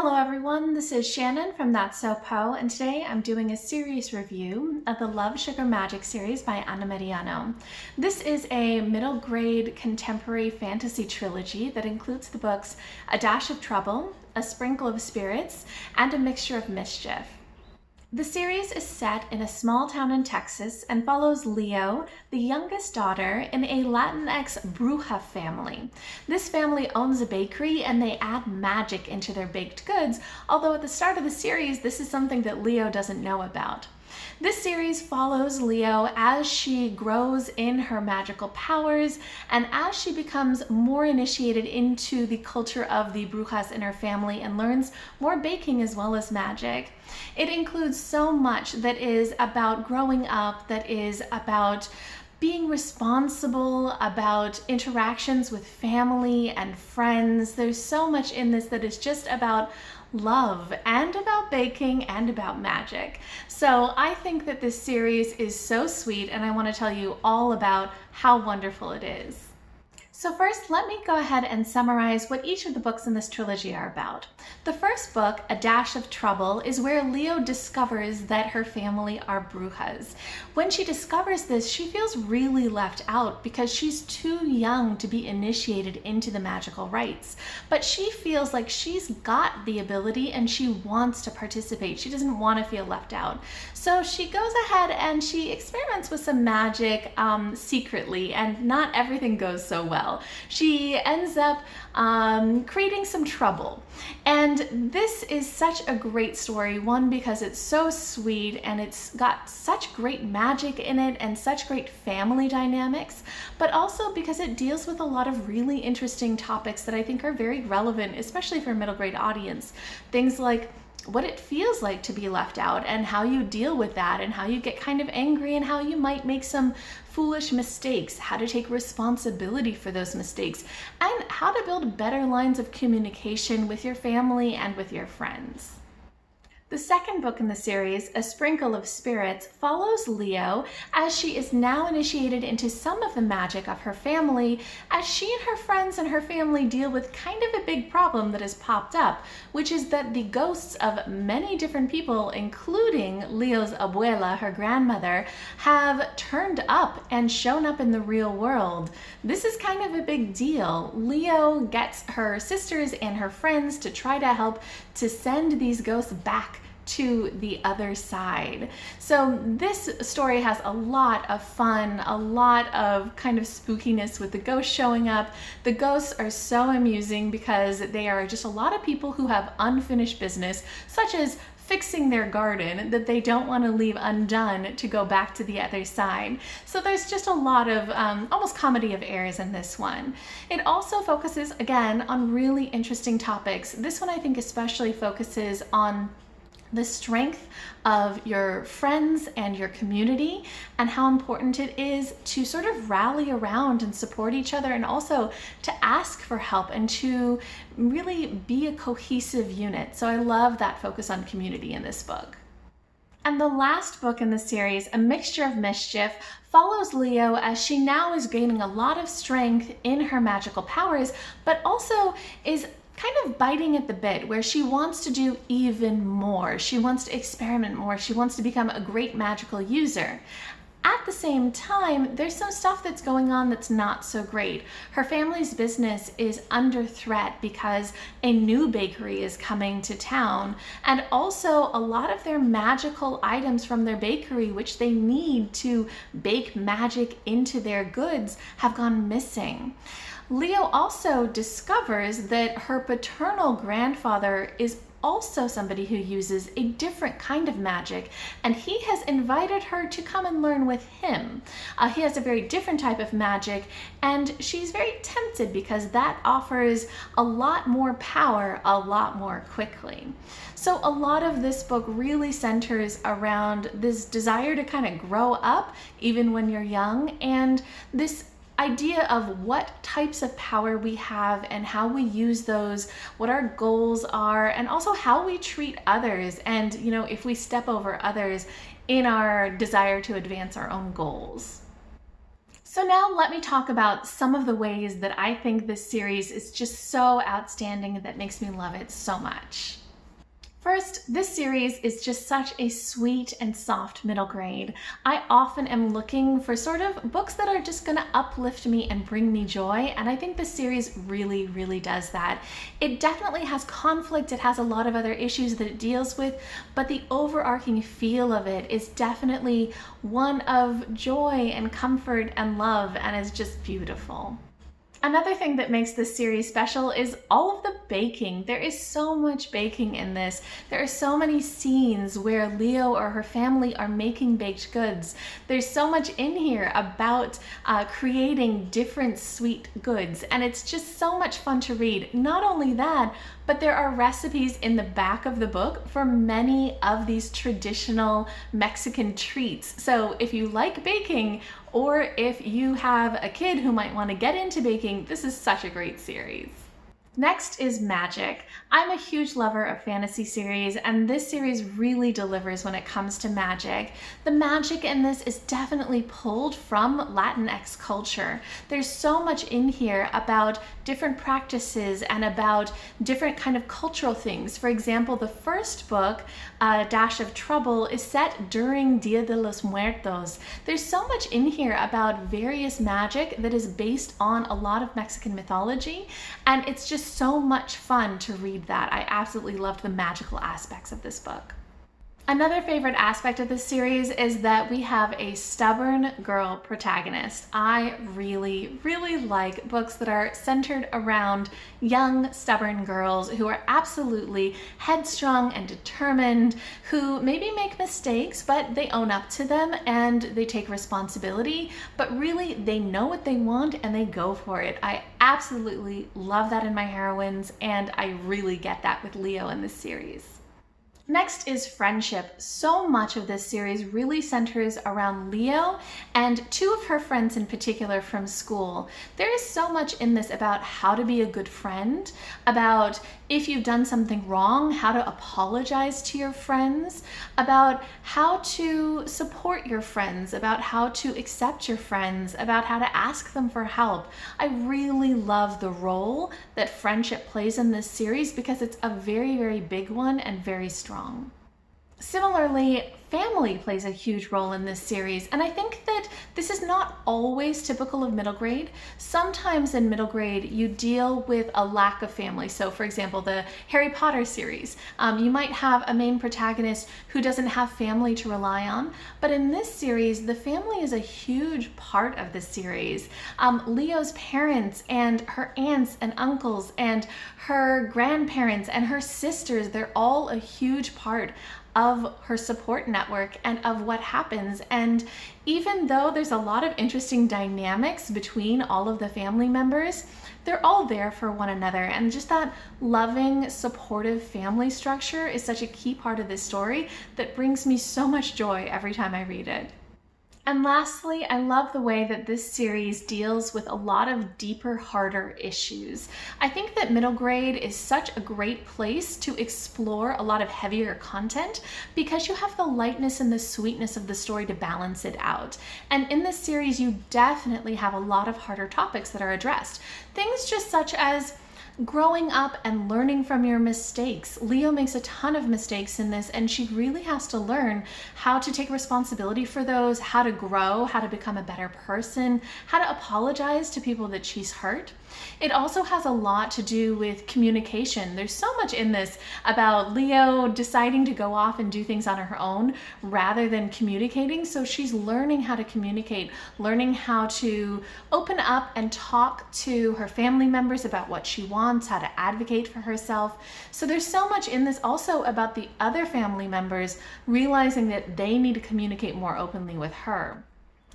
Hello everyone, this is Shannon from That's So Poe, and today I'm doing a series review of the Love Sugar Magic series by Anna Meriano. This is a middle grade contemporary fantasy trilogy that includes the books A Dash of Trouble, A Sprinkle of Spirits, and A Mixture of Mischief. The series is set in a small town in Texas and follows Leo, the youngest daughter, in a Latinx bruja family. This family owns a bakery and they add magic into their baked goods, although at the start of the series, this is something that Leo doesn't know about. This series follows Leo as she grows in her magical powers and as she becomes more initiated into the culture of the brujas in her family and learns more baking as well as magic. It includes so much that is about growing up, that is about being responsible, about interactions with family and friends. There's so much in this that is just about love and about baking and about magic. So I think that this series is so sweet and I want to tell you all about how wonderful it is. So first, let me go ahead and summarize what each of the books in this trilogy are about. The first book, A Dash of Trouble, is where Leo discovers that her family are brujas. When she discovers this, she feels really left out because she's too young to be initiated into the magical rites. But she feels like she's got the ability and she wants to participate. She doesn't want to feel left out. So she goes ahead and she experiments with some magic secretly, and not everything goes so well. She ends up creating some trouble. And this is such a great story, one, because it's so sweet and it's got such great magic in it and such great family dynamics, but also because it deals with a lot of really interesting topics that I think are very relevant, especially for a middle grade audience. Things like what it feels like to be left out and how you deal with that and how you get kind of angry and how you might make some foolish mistakes, how to take responsibility for those mistakes, and how to build better lines of communication with your family and with your friends. The second book in the series, A Sprinkle of Spirits, follows Leo as she is now initiated into some of the magic of her family, as she and her friends and her family deal with kind of a big problem that has popped up, which is that the ghosts of many different people, including Leo's abuela, her grandmother, have turned up and shown up in the real world. This is kind of a big deal. Leo gets her sisters and her friends to try to help to send these ghosts back to the other side. So this story has a lot of fun, a lot of kind of spookiness with the ghosts showing up. The ghosts are so amusing because they are just a lot of people who have unfinished business, such as fixing their garden that they don't want to leave undone to go back to the other side. So there's just a lot of almost comedy of errors in this one. It also focuses, again, on really interesting topics. This one I think especially focuses on the strength of your friends and your community and how important it is to sort of rally around and support each other, and also to ask for help and to really be a cohesive unit. So I love that focus on community in this book. And the last book in the series, A Mixture of Mischief, follows Leo as she now is gaining a lot of strength in her magical powers, but also is kind of biting at the bit where she wants to do even more. She wants to experiment more. She wants to become a great magical user. At the same time, there's some stuff that's going on that's not so great. Her family's business is under threat because a new bakery is coming to town, and also a lot of their magical items from their bakery, which they need to bake magic into their goods, have gone missing. Leo also discovers that her paternal grandfather is also somebody who uses a different kind of magic, and he has invited her to come and learn with him. He has a very different type of magic, and she's very tempted because that offers a lot more power a lot more quickly. So a lot of this book really centers around this desire to kind of grow up even when you're young, and this idea of what types of power we have and how we use those, what our goals are, and also how we treat others, and if we step over others in our desire to advance our own goals. So now let me talk about some of the ways that I think this series is just so outstanding and that makes me love it so much. First, this series is just such a sweet and soft middle grade. I often am looking for sort of books that are just gonna uplift me and bring me joy, and I think this series really, really does that. It definitely has conflict, it has a lot of other issues that it deals with, but the overarching feel of it is definitely one of joy and comfort and love, and is just beautiful. Another thing that makes this series special is all of the baking. There is so much baking in this. There are so many scenes where Leo or her family are making baked goods. There's so much in here about creating different sweet goods, and it's just so much fun to read. Not only that, but there are recipes in the back of the book for many of these traditional Mexican treats. So if you like baking, or if you have a kid who might want to get into baking, this is such a great series. Next is magic. I'm a huge lover of fantasy series, and this series really delivers when it comes to magic. The magic in this is definitely pulled from Latinx culture. There's so much in here about different practices and about different kind of cultural things. For example, the first book, A Dash of Trouble, is set during Dia de los Muertos. There's so much in here about various magic that is based on a lot of Mexican mythology, and it's just so much fun to read that. I absolutely loved the magical aspects of this book. Another favorite aspect of this series is that we have a stubborn girl protagonist. I really, really like books that are centered around young, stubborn girls who are absolutely headstrong and determined, who maybe make mistakes, but they own up to them and they take responsibility, but really they know what they want and they go for it. I absolutely love that in my heroines, and I really get that with Leo in this series. Next is friendship. So much of this series really centers around Leo and two of her friends in particular from school. There is so much in this about how to be a good friend, about if you've done something wrong, how to apologize to your friends, about how to support your friends, about how to accept your friends, about how to ask them for help. I really love the role that friendship plays in this series because it's a very, very big one and very strong. Similarly, family plays a huge role in this series, and I think that this is not always typical of middle grade. Sometimes in middle grade you deal with a lack of family. So for example, the Harry Potter series, you might have a main protagonist who doesn't have family to rely on, but in this series the family is a huge part of the series. Leo's parents and her aunts and uncles and her grandparents and her sisters, they're all a huge part of her support network and of what happens. And even though there's a lot of interesting dynamics between all of the family members, they're all there for one another. And just that loving, supportive family structure is such a key part of this story that brings me so much joy every time I read it. And lastly, I love the way that this series deals with a lot of deeper, harder issues. I think that middle grade is such a great place to explore a lot of heavier content because you have the lightness and the sweetness of the story to balance it out. And in this series, you definitely have a lot of harder topics that are addressed. Things just such as growing up and learning from your mistakes. Leo makes a ton of mistakes in this, and she really has to learn how to take responsibility for those, how to grow, how to become a better person, how to apologize to people that she's hurt. It also has a lot to do with communication. There's so much in this about Leo deciding to go off and do things on her own rather than communicating. So she's learning how to communicate, learning how to open up and talk to her family members about what she wants, how to advocate for herself. So there's so much in this also about the other family members realizing that they need to communicate more openly with her.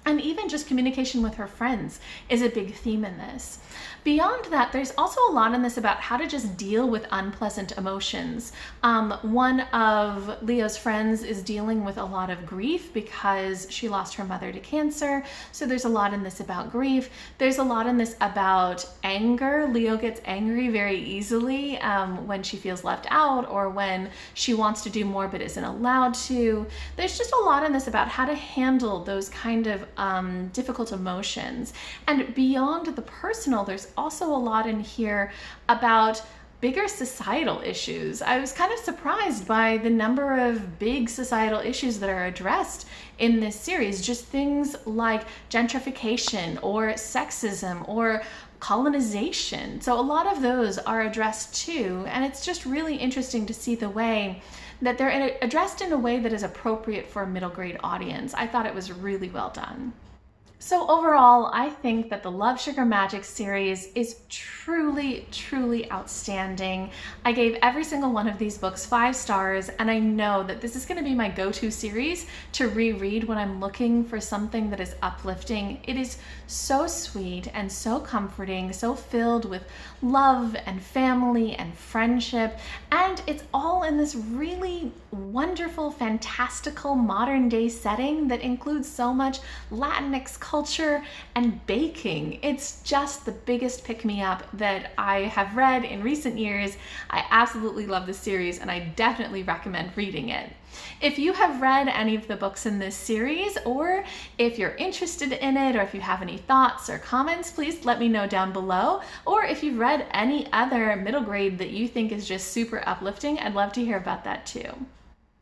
And even just communication with her friends is a big theme in this. Beyond that, there's also a lot in this about how to just deal with unpleasant emotions. One of Leo's friends is dealing with a lot of grief because she lost her mother to cancer. So there's a lot in this about grief. There's a lot in this about anger. Leo gets angry very easily when she feels left out or when she wants to do more but isn't allowed to. There's just a lot in this about how to handle those kind of difficult emotions. And beyond the personal, there's also a lot in here about bigger societal issues. I was kind of surprised by the number of big societal issues that are addressed in this series. Just things like gentrification or sexism or colonization. So a lot of those are addressed too, and it's just really interesting to see the way that they're addressed in a way that is appropriate for a middle grade audience. I thought it was really well done. So overall, I think that the Love, Sugar, Magic series is truly, truly outstanding. I gave every single one of these books 5 stars, and I know that this is going to be my go-to series to reread when I'm looking for something that is uplifting. It is so sweet and so comforting, so filled with love and family and friendship, and it's all in this really wonderful, fantastical modern day setting that includes so much Latinx culture and baking. It's just the biggest pick-me-up that I have read in recent years. I absolutely love the series, and I definitely recommend reading it. If you have read any of the books in this series, or if you're interested in it, or if you have any thoughts or comments, please let me know down below. Or if you've read any other middle grade that you think is just super uplifting, I'd love to hear about that too.